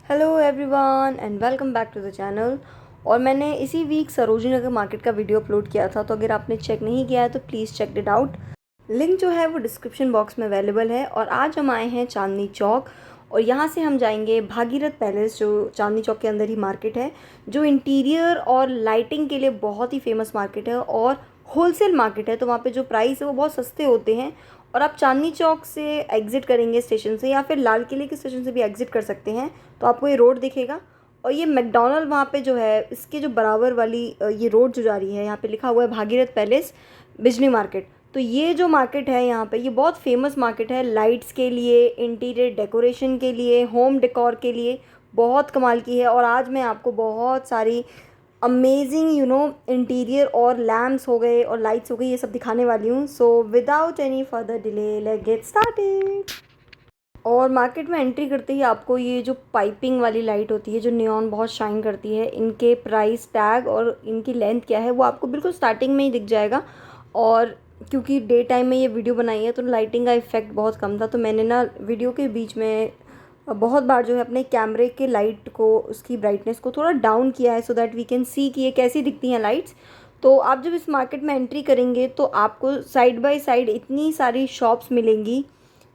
Hello everyone and welcome back to the channel. और मैंने इसी वीक सरोजिनी नगर मार्केट का वीडियो अपलोड किया था, तो अगर आपने चेक नहीं किया है तो please check it out. Link जो है वो डिस्क्रिप्शन बॉक्स में अवेलेबल है। और आज हम आए हैं चांदनी चौक और यहाँ से हम जाएंगे भागीरथ पैलेस, जो चांदनी चौक के अंदर ही मार्केट है, जो इंटीरियर और लाइटिंग के लिए बहुत ही फेमस मार्केट है और होलसेल मार्केट है। तो वहाँ पे जो प्राइस है वो बहुत सस्ते होते हैं। और आप चांदनी चौक से एग्ज़िट करेंगे स्टेशन से, या फिर लाल किले के स्टेशन से भी एग्ज़िट कर सकते हैं, तो आपको ये रोड दिखेगा। और ये मैकडॉनल्ड वहाँ पे जो है, इसके जो बराबर वाली ये रोड जो जा रही है, यहाँ पे लिखा हुआ है भागीरथ पैलेस बिजली मार्केट। तो ये जो मार्केट है यहाँ पे, ये बहुत फेमस मार्केट है लाइट्स के लिए, इंटीरियर डेकोरेशन के लिए, होम डेकोर के लिए बहुत कमाल की है। और आज मैं आपको बहुत सारी अमेजिंग इंटीरियर और लैम्प्स हो गए और लाइट्स हो गई, ये सब दिखाने वाली हूँ। So without any further delay let's get started. और मार्केट में एंट्री करते ही आपको ये जो पाइपिंग वाली लाइट होती है, जो नियॉन बहुत शाइन करती है, इनके प्राइस टैग और इनकी लेंथ क्या है वो आपको बिल्कुल स्टार्टिंग में ही दिख जाएगा। और क्योंकि डे टाइम में ये वीडियो बनाई है तो लाइटिंग का इफेक्ट बहुत कम था, तो मैंने ना वीडियो के बीच में बहुत बार जो है अपने कैमरे के लाइट को, उसकी ब्राइटनेस को थोड़ा डाउन किया है, so that we can see कि ये कैसी दिखती हैं लाइट्स। तो आप जब इस मार्केट में एंट्री करेंगे तो आपको साइड बाय साइड इतनी सारी शॉप्स मिलेंगी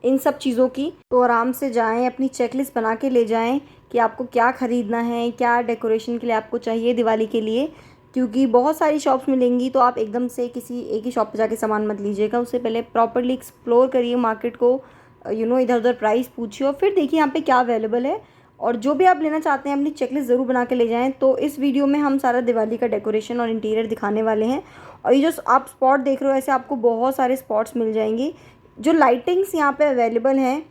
इन सब चीज़ों की। तो आराम से जाएं, अपनी चेकलिस्ट बना के ले जाएं कि आपको क्या ख़रीदना है, क्या डेकोरेशन के लिए आपको चाहिए दिवाली के लिए, क्योंकि बहुत सारी शॉप्स मिलेंगी। तो आप एकदम से किसी एक ही शॉप पे जाके सामान मत लीजिएगा, उससे पहले प्रॉपरली एक्सप्लोर करिए मार्केट को, इधर उधर प्राइस पूछिए और फिर देखिए यहाँ पे क्या अवेलेबल है। और जो भी आप लेना चाहते हैं अपनी चेकलिस्ट ज़रूर बना के ले जाएं। तो इस वीडियो में हम सारा दिवाली का डेकोरेशन और इंटीरियर दिखाने वाले हैं। और ये जो आप स्पॉट देख रहे हो, ऐसे आपको बहुत सारे स्पॉट्स मिल जाएंगे। जो लाइटिंग्स यहाँ पे अवेलेबल हैं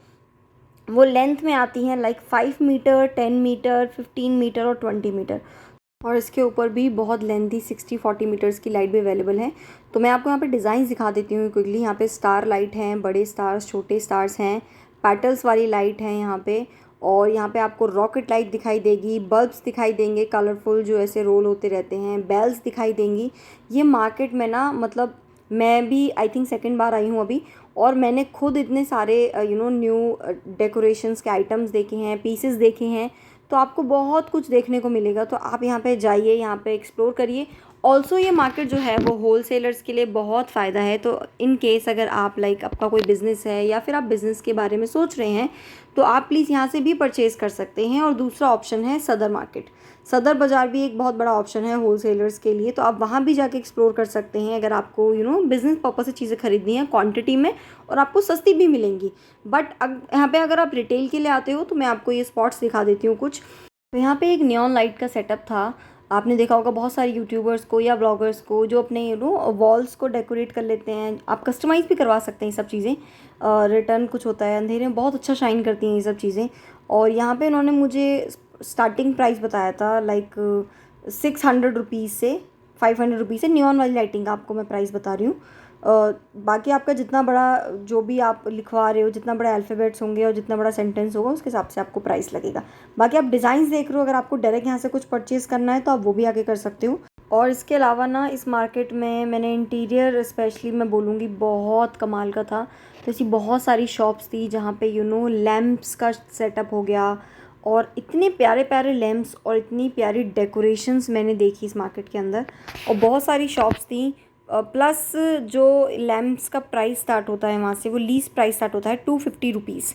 वो लेंथ में आती हैं, लाइक 5 मीटर, 10 मीटर, 15 मीटर और 20 मीटर। और इसके ऊपर भी बहुत लेंथी 60-40 मीटर्स की लाइट भी अवेलेबल है। तो मैं आपको यहाँ पे डिज़ाइन दिखा देती हूँ क्विकली। यहाँ पे स्टार लाइट हैं, बड़े स्टार्स, छोटे स्टार्स हैं, पेटल्स वाली लाइट है यहाँ पे। और यहाँ पे आपको रॉकेट लाइट दिखाई देगी, बल्ब्स दिखाई देंगे कलरफुल जो ऐसे रोल होते रहते हैं, बेल्स दिखाई देंगी। ये मार्केट में ना, मतलब मैं भी आई थिंक सेकेंड बार आई हूँ अभी, और मैंने खुद इतने सारे न्यू डेकोरेशंस के आइटम्स देखे हैं, पीसेस देखे हैं। तो आपको बहुत कुछ देखने को मिलेगा। तो आप यहाँ पे जाइए, यहाँ पे एक्सप्लोर करिए। ऑल्सो ये मार्केट जो है वो होल सेलर्स के लिए बहुत फ़ायदा है। तो इन केस अगर आप आपका कोई बिज़नेस है या फिर आप बिज़नेस के बारे में सोच रहे हैं, तो आप प्लीज़ यहाँ से भी परचेज़ कर सकते हैं। और दूसरा ऑप्शन है सदर मार्केट। सदर बाज़ार भी एक बहुत बड़ा ऑप्शन है होल सेलर्स के लिए, तो आप वहाँ भी जाके एक्सप्लोर कर सकते हैं अगर आपको बिज़नेस पर्पज़ से चीज़ें खरीदनी है क्वांटिटी में, और आपको सस्ती भी मिलेंगी। बट यहाँ पे अगर आप रिटेल के लिए आते हो तो मैं आपको ये स्पॉट्स दिखा देती हूँ कुछ। तो यहाँ पे एक नियॉन लाइट का सेटअप था। आपने देखा होगा बहुत सारे यूट्यूबर्स को या ब्लॉगर्स को जो अपने वॉल्स को डेकोरेट कर लेते हैं। आप कस्टमाइज़ भी करवा सकते हैं ये सब चीज़ें। रिटर्न कुछ होता है, अंधेरे में बहुत अच्छा शाइन करती हैं ये सब चीज़ें। और यहाँ पे उन्होंने मुझे स्टार्टिंग प्राइस बताया था, लाइक 600 रुपीज़ से 500 रुपीज़ से। नियॉन वाली लाइटिंग का आपको मैं प्राइस बता रही हूँ। बाकी आपका जितना बड़ा जो भी आप लिखवा रहे हो, जितना बड़ा अल्फ़ाबेट्स होंगे और जितना बड़ा सेंटेंस होगा, उसके हिसाब से आपको प्राइस लगेगा। बाकी आप डिज़ाइंस देख रहे हो, अगर आपको डायरेक्ट यहाँ से कुछ परचेज़ करना है तो आप वो भी आके कर सकते हो। और इसके अलावा ना, इस मार्केट में मैंने इंटीरियर स्पेशली मैं बोलूँगी बहुत कमाल का था। तो ऐसी बहुत सारी शॉप्स थी जहाँ पे लैम्प्स का सेटअप हो गया, और इतने प्यारे प्यारे लैम्प्स और इतनी प्यारी डेकोरेशंस मैंने देखी इस मार्केट के अंदर। और बहुत सारी शॉप्स थी। प्लस जो लैम्प्स का प्राइस स्टार्ट होता है वहाँ से, वो लीस्ट प्राइस स्टार्ट होता है 250 रुपीज़।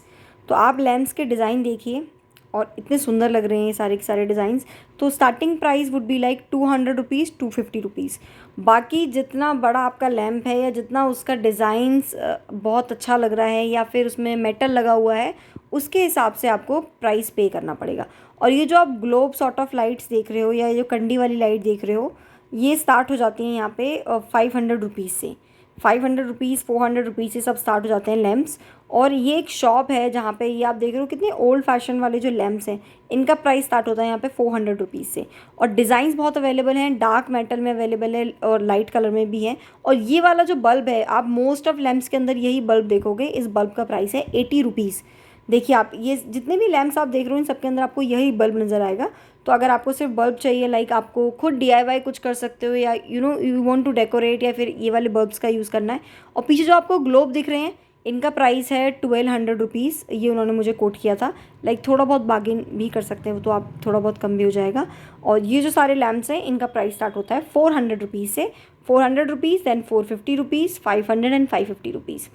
तो आप लैम्प्स के डिज़ाइन देखिए, और इतने सुंदर लग रहे हैं ये सारे के सारे डिज़ाइंस। तो starting price would be like 200 rupees, 250 rupees. बाकी जितना बड़ा आपका लैम्प है या जितना उसका डिज़ाइंस बहुत अच्छा लग रहा है या फिर उसमें मेटल लगा हुआ है, उसके हिसाब से आपको प्राइस पे करना पड़ेगा। और ये जो आप ग्लोब सॉर्ट ऑफ लाइट्स देख रहे हो या ये जो कंडी वाली लाइट देख रहे हो, ये स्टार्ट हो जाती हैं यहाँ पे 500 रुपीज़ से। 500 रुपीज़, 400 रुपीज़ से सब स्टार्ट हो जाते हैं लैम्प्स। और ये एक शॉप है जहाँ पे ये आप देख रहे हो कितने ओल्ड फैशन वाले जो लैम्प्स हैं, इनका प्राइस स्टार्ट होता है यहाँ पे 400 रुपीज़ से। और डिज़ाइंस बहुत अवेलेबल हैं, डार्क मेटल में अवेलेबल है और लाइट कलर में भी है। और ये वाला जो बल्ब है, आप मोस्ट ऑफ लैम्प्स के अंदर यही बल्ब देखोगे। इस बल्ब का प्राइस है 80 रुपीज़। देखिए, आप ये जितने भी लैम्प्स आप देख रहे हो इन सबके अंदर आपको यही बल्ब नज़र आएगा। तो अगर आपको सिर्फ बल्ब चाहिए, लाइक आपको खुद DIY कुछ कर सकते हो, या यू वांट टू डेकोरेट, या फिर ये वाले बल्ब्स का यूज़ करना है। और पीछे जो आपको ग्लोब दिख रहे हैं, इनका प्राइस है 1200 रुपीज़, ये उन्होंने मुझे कोट किया था। लाइक थोड़ा बहुत बार्गेन भी कर सकते हैं तो आप थोड़ा बहुत कम भी हो जाएगा। और ये जो सारे लैम्प्स हैं इनका प्राइस स्टार्ट होता है 400 रुपीज़ से, 400 rupees, then 450 rupees, 500 and 550 rupees.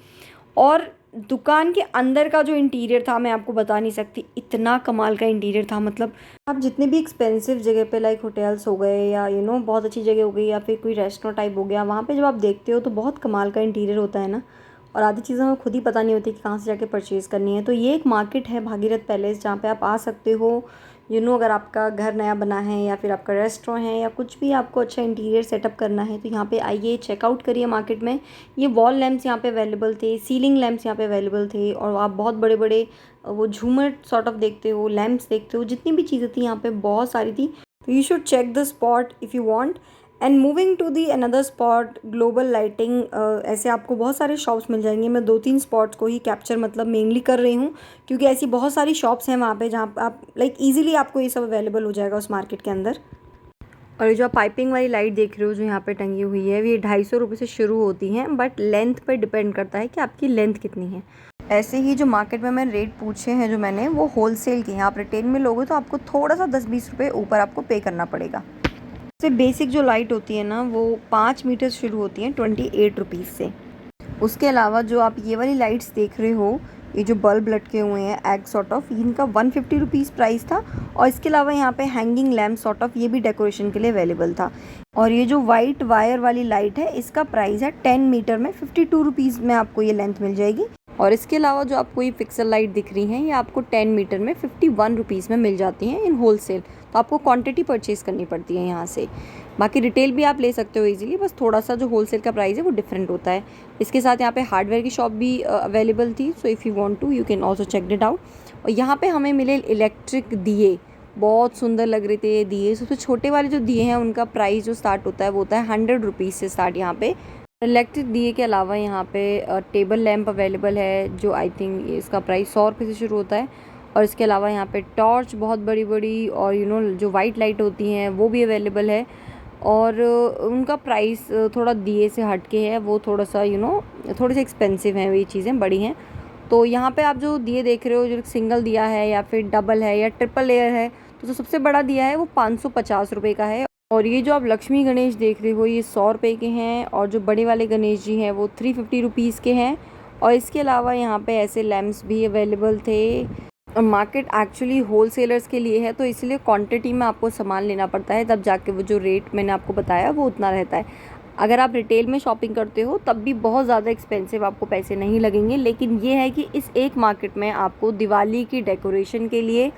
और दुकान के अंदर का जो इंटीरियर था मैं आपको बता नहीं सकती, इतना कमाल का इंटीरियर था। मतलब आप जितने भी एक्सपेंसिव जगह पे लाइक होटल्स हो गए या बहुत अच्छी जगह हो गई या फिर कोई रेस्टोरेंट टाइप हो गया, वहाँ पे जब आप देखते हो तो बहुत कमाल का इंटीरियर होता है ना। और आधी चीज़ें हमें खुद ही पता नहीं होती कि कहाँ से जाके परचेज़ करनी है। तो ये एक मार्केट है भागीरथ पैलेस, जहाँ पे आप आ सकते हो। अगर आपका घर नया बना है या फिर आपका रेस्टोरेंट है या कुछ भी आपको अच्छा इंटीरियर सेटअप करना है तो यहाँ पे आइए, चेकआउट करिए मार्केट में। ये वॉल लैंप्स यहाँ पे अवेलेबल थे, सीलिंग लैंप्स यहाँ पे अवेलेबल थे, और आप बहुत बड़े बड़े वो झूमर सॉर्ट ऑफ देखते हो, लैंप्स देखते हो, जितनी भी चीज़ें थी यहाँ पे बहुत सारी थी। तो you should check the spot if you want. And moving to the another spot, Global Lighting. ऐसे आपको बहुत सारे शॉप्स मिल जाएंगे। मैं 2-3 स्पॉट्स को ही कैप्चर मतलब मेनली कर रही हूँ, क्योंकि ऐसी बहुत सारी शॉप्स हैं वहाँ पे जहाँ आप लाइक ईजिली आपको ये सब अवेलेबल हो जाएगा उस मार्केट के अंदर। और ये जो आप पाइपिंग वाली लाइट देख रहे हो जो यहाँ पे टंगी हुई है, ये 250 रुपये से शुरू होती हैं, बट लेंथ पर डिपेंड करता है कि आपकी लेंथ कितनी है। ऐसे ही जो मार्केट में मैंने रेट पूछे हैं जो मैंने, वो होलसेल के हैं। आप रिटेल में लोगे तो आपको थोड़ा सा 10-20 रुपये ऊपर आपको पे करना पड़ेगा। सबसे बेसिक जो लाइट होती है ना, वो 5 मीटर शुरू होती हैं 28 रुपीज़ से। उसके अलावा जो आप ये वाली लाइट्स देख रहे हो, ये जो बल्ब लटके हुए हैं एग सॉर्ट ऑफ, इनका 150 रुपीज़ प्राइस था। और इसके अलावा यहाँ पे हैंगिंग लैम्प सॉर्ट ऑफ, ये भी डेकोरेशन के लिए अवेलेबल था। और ये जो वाइट वायर वाली लाइट है, इसका प्राइस है 10 मीटर में 52 रुपीज़ में आपको ये लेंथ मिल जाएगी। और इसके अलावा जो आपको ये पिक्सल लाइट दिख रही हैं, ये आपको 10 मीटर में 51 रुपीज़ में मिल जाती हैं इन होलसेल। तो आपको क्वांटिटी परचेज़ करनी पड़ती है यहाँ से। बाकी रिटेल भी आप ले सकते हो इजीली, बस थोड़ा सा जो होलसेल का प्राइस है वो डिफरेंट होता है। इसके साथ यहाँ पे हार्डवेयर की शॉप भी अवेलेबल थी, so if you want to you can also check it out. और यहाँ पे हमें मिले इलेक्ट्रिक दिए, बहुत सुंदर लग रहे थे ये दिए। सबसे छोटे वाले जो दिए हैं उनका प्राइस जो स्टार्ट होता है वो होता है 100 रुपीज़ से स्टार्ट यहाँ पे। इलेक्ट्रिक दिए के अलावा यहाँ पे टेबल लैंप अवेलेबल है, जो आई थिंक इसका प्राइस 100 रुपये से शुरू होता है। और इसके अलावा यहाँ पे टॉर्च बहुत बड़ी बड़ी और जो वाइट लाइट होती हैं वो भी अवेलेबल है। और उनका प्राइस थोड़ा दिए से हट के है, वो थोड़ा सा थोड़े से एक्सपेंसिव हैं, ये चीज़ें बड़ी हैं। तो यहाँ पे आप जो दिए देख रहे हो, जो सिंगल दिया है या फिर डबल है या ट्रिपल लेयर है, तो जो सबसे बड़ा दिया है वो 550 रुपये का है। और ये जो आप लक्ष्मी गणेश देख रहे हो, ये 100 रुपये के हैं। और जो बड़े वाले गणेश जी हैं वो 350 रुपीज़ के हैं। और इसके अलावा यहाँ पे ऐसे लैम्प्स भी अवेलेबल थे। मार्केट एक्चुअली होलसेलर्स के लिए है, तो इसलिए क्वांटिटी में आपको सामान लेना पड़ता है, तब जाके वो जो रेट मैंने आपको बताया वो उतना रहता है। अगर आप रिटेल में शॉपिंग करते हो तब भी बहुत ज़्यादा एक्सपेंसिव आपको पैसे नहीं लगेंगे। लेकिन ये है कि इस एक मार्केट में आपको दिवाली की डेकोरेशन के लिए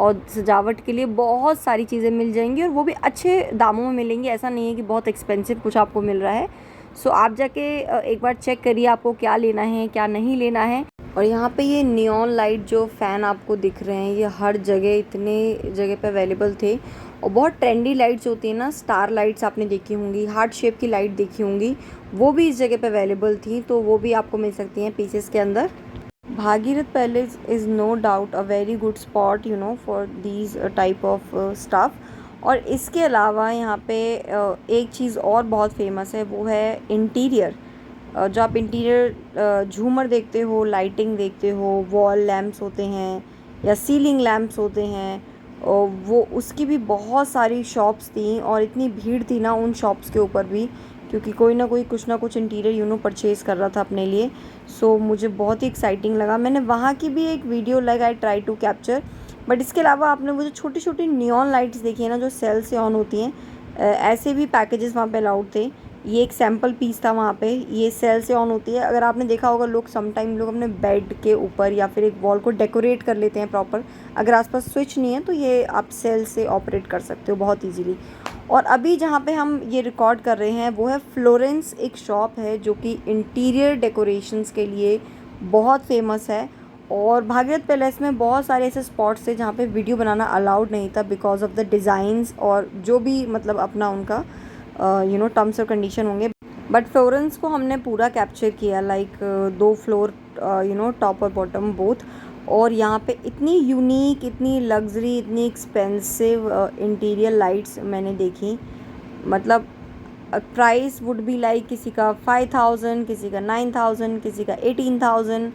और सजावट के लिए बहुत सारी चीज़ें मिल जाएंगी, और वो भी अच्छे दामों में मिलेंगी। ऐसा नहीं है कि बहुत एक्सपेंसिव कुछ आपको मिल रहा है। सो आप जाके एक बार चेक करिए आपको क्या लेना है क्या नहीं लेना है। और यहाँ पे ये नियॉन लाइट जो फ़ैन आपको दिख रहे हैं, ये हर जगह इतने जगह पे अवेलेबल थे। और बहुत ट्रेंडी लाइट्स होती हैं ना, स्टार लाइट्स आपने देखी होंगी, हार्ट शेप की लाइट देखी होंगी, वो भी इस जगह पे अवेलेबल थी। तो वो भी आपको मिल सकती हैं पीसेस के अंदर। Bhagirath Palace is no doubt a very good spot for these type of stuff. और इसके अलावा यहाँ पे एक चीज़ और बहुत फेमस है, वो है इंटीरियर। जो आप इंटीरियर झूमर देखते हो, लाइटिंग देखते हो, वॉल लैम्प्स होते हैं या सीलिंग लैम्प्स होते हैं, वो उसकी भी बहुत सारी शॉप्स थी। और इतनी भीड़ थी ना उन शॉप्स के ऊपर भी, क्योंकि कोई ना कोई कुछ ना कुछ इंटीरियर परचेज़ कर रहा था अपने लिए। सो मुझे बहुत ही एक्साइटिंग लगा। मैंने वहाँ की भी एक video I try to capture. But इसके अलावा आपने वो जो छोटी छोटी नियॉन लाइट्स देखी है ना, जो सेल से ऑन होती हैं, ऐसे भी पैकेजेस वहाँ पे अलाउड थे। ये एक सैम्पल पीस था वहाँ पे, ये सेल से ऑन होती है। अगर आपने देखा होगा, लोग समटाइम अपने बेड के ऊपर या फिर एक वॉल को डेकोरेट कर लेते हैं प्रॉपर। अगर आसपास स्विच नहीं है तो ये आप सेल से ऑपरेट कर सकते हो बहुत ईजीली। और अभी जहाँ पे हम ये रिकॉर्ड कर रहे हैं वो है फ्लोरेंस, एक शॉप है जो कि इंटीरियर डेकोरेशंस के लिए बहुत फेमस है। और भागीरथ पैलेस में बहुत सारे ऐसे स्पॉट्स थे जहाँ पे वीडियो बनाना अलाउड नहीं था बिकॉज ऑफ द डिज़ाइंस और जो भी मतलब अपना उनका टर्म्स और कंडीशन होंगे। बट फ्लोरेंस को हमने पूरा कैप्चर किया, लाइक 2 फ्लोर टॉप और बॉटम बोथ। और यहाँ पे इतनी यूनिक, इतनी लग्जरी, इतनी एक्सपेंसिव इंटीरियर लाइट्स मैंने देखी। मतलब प्राइस वुड बी लाइक किसी का 5,000, किसी का 9,000, किसी का 18,000,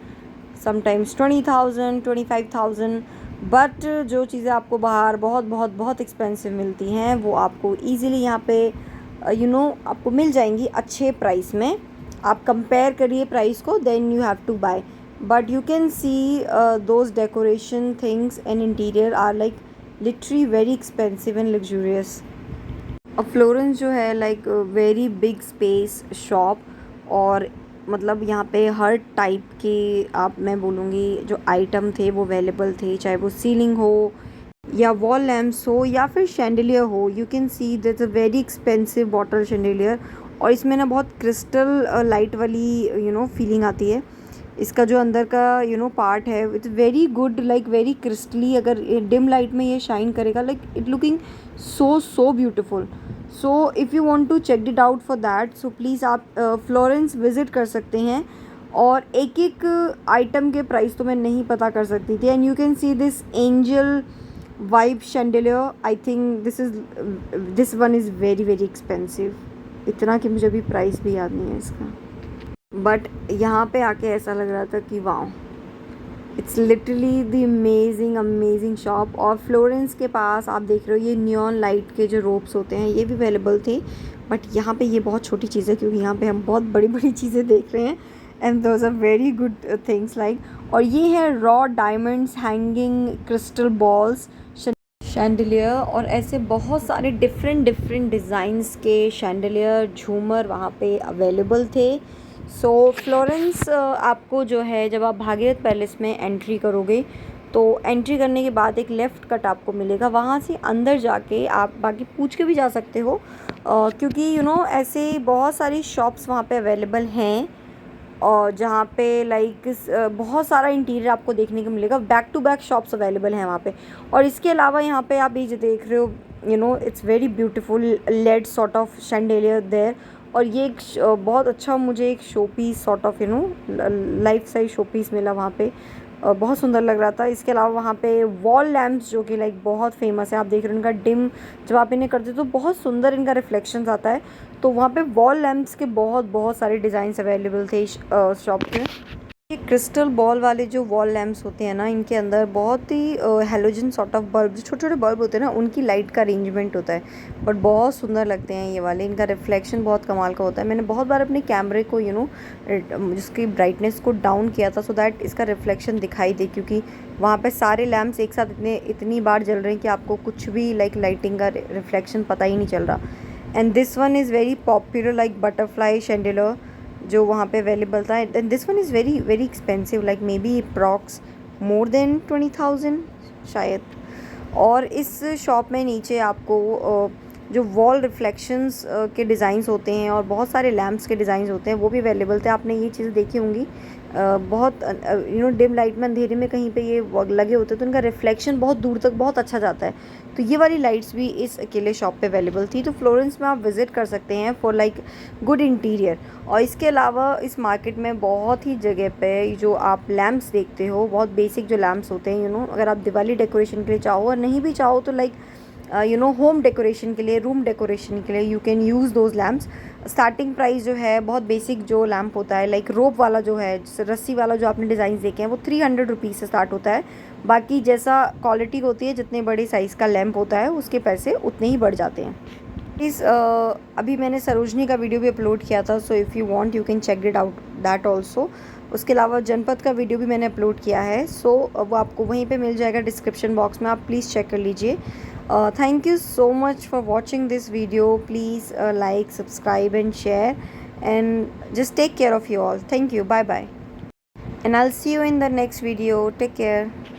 समटाइम्स 20,000, 25,000। बट जो चीज़ें आपको बाहर बहुत बहुत बहुत एक्सपेंसिव मिलती हैं वो आपको ईज़िली यहाँ पे आपको मिल जाएंगी अच्छे प्राइस में। आप कंपेयर करिए प्राइस को, then you have to buy. But you can see those decoration things and interior are like literally very expensive and luxurious. Florence जो है like very big space shop, और मतलब यहाँ पे हर टाइप के आप मैं बोलूँगी जो आइटम थे वो अवेलेबल थे, चाहे वो सीलिंग हो या वॉल लैम्प्स हो या फिर शैंडलियर हो। You can see that's a very expensive bottle chandelier, और इसमें ना बहुत क्रिस्टल लाइट वाली फीलिंग आती है। इसका जो अंदर का पार्ट है it's very good, like very crystally. अगर डिम लाइट में ये शाइन करेगा like it looking so beautiful. So if you want to check it out for that, so please आप फ्लोरेंस विज़िट कर सकते हैं। और एक एक आइटम के प्राइस तो मैं नहीं पता कर सकती थी। And you can see this angel vibe chandelier, I think this one is very very expensive, इतना कि मुझे अभी प्राइस भी याद नहीं है इसका। बट यहाँ पे आके ऐसा लग रहा था कि wow, it's literally the amazing shop. और फ्लोरेंस के पास आप देख रहे हो ये नियॉन लाइट के जो रोप्स होते हैं ये भी अवेलेबल थे। बट यहाँ पे ये बहुत छोटी चीज़ है क्योंकि यहाँ पे हम बहुत बड़ी बड़ी चीज़ें देख रहे हैं, and those are very good things like. और ये है raw diamonds hanging crystal balls chandelier, और ऐसे बहुत सारे डिफरेंट डिज़ाइंस के शैंडलियर झूमर वहाँ पे अवेलेबल थे। सो फ्लोरेंस आपको जो है जब आप भागीरथ पैलेस में एंट्री करोगे तो एंट्री करने के बाद एक लेफ़्ट कट आपको मिलेगा, वहाँ से अंदर जाके आप बाकी पूछ के भी जा सकते हो, क्योंकि ऐसे बहुत सारी शॉप्स वहाँ पे अवेलेबल हैं, और जहाँ पे लाइक बहुत सारा इंटीरियर आपको देखने को मिलेगा। Back to back shops available हैं वहाँ पे। और इसके अलावा यहाँ पे आप ये जो देख रहे हो it's very beautiful lead sort of chandelier there. और ये एक बहुत अच्छा मुझे एक show piece sort of life size show piece मिला वहाँ पे, बहुत सुंदर लग रहा था। इसके अलावा वहाँ पे वॉल लैम्प्स जो कि लाइक बहुत फेमस है, आप देख रहे हो इनका डिम जब आप इन्हें करते हो तो बहुत सुंदर इनका रिफ्लेक्शंस आता है। तो वहाँ पे वॉल लैम्प्स के बहुत सारे डिज़ाइंस अवेलेबल थे शॉप में। ये क्रिस्टल बॉल वाले जो वॉल लैम्प्स होते हैं ना, इनके अंदर बहुत ही हेलोजन सॉर्ट ऑफ बल्ब, छोटे छोटे बल्ब होते हैं ना, उनकी लाइट का अरेंजमेंट होता है, बट बहुत सुंदर लगते हैं ये वाले। इनका रिफ्लेक्शन बहुत कमाल का होता है। मैंने बहुत बार अपने कैमरे को जिसकी ब्राइटनेस को डाउन किया था सो दैट इसका रिफ्लेक्शन दिखाई दे, क्योंकि वहाँ पे सारे लैम्प्स एक साथ इतनी बार जल रहे हैं कि आपको कुछ भी लाइक लाइटिंग का रिफ्लेक्शन पता ही नहीं चल रहा। And this one is very popular like butterfly chandelier जो वहाँ पे अवेलेबल था। And this one is very very expensive, like may be approx more than 20,000 शायद। और इस शॉप में नीचे आपको जो वॉल रिफ्लेक्शंस के डिज़ाइंस होते हैं और बहुत सारे लैम्प्स के डिज़ाइंस होते हैं वो भी अवेलेबल थे। आपने ये चीज़ देखी होंगी, बहुत डिम लाइट में अंधेरे में कहीं पे ये लगे होते हैं तो इनका रिफ्लेक्शन बहुत दूर तक बहुत अच्छा जाता है। तो ये वाली लाइट्स भी इस अकेले शॉप पे अवेलेबल थी। तो फ्लोरेंस में आप विज़िट कर सकते हैं फॉर लाइक गुड इंटीरियर। और इसके अलावा इस मार्केट में बहुत ही जगह पे जो आप लैम्प्स देखते हो, बहुत बेसिक जो लैम्प्स होते हैं अगर आप दिवाली डेकोरेशन के लिए चाहो और नहीं भी चाहो तो लाइक होम डेकोरेशन के लिए, रूम डेकोरेशन के लिए you can use those lamps. Starting price जो है बहुत बेसिक जो लैम्प होता है लाइक रोप वाला जो है, रस्सी वाला जो आपने डिज़ाइन देखे हैं वो 300 रुपीज़ से स्टार्ट होता है। बाकी जैसा क्वालिटी होती है, जितने बड़े साइज़ का लैम्प होता है उसके पैसे उतने ही बढ़ जाते हैं। प्लीज़ अभी मैंने सरोजनी का वीडियो भी अपलोड किया था, so if you want you can check it out that also. उसके अलावा जनपद का वीडियो भी मैंने अपलोड किया है, सो वो आपको वहीं पे मिल जाएगा डिस्क्रिप्शन बॉक्स में, आप प्लीज़ चेक कर लीजिए। Thank you so much for watching this video. Please like, subscribe and share, and just take care of you all. Thank you. Bye bye, and I'll see you in the next video. Take care.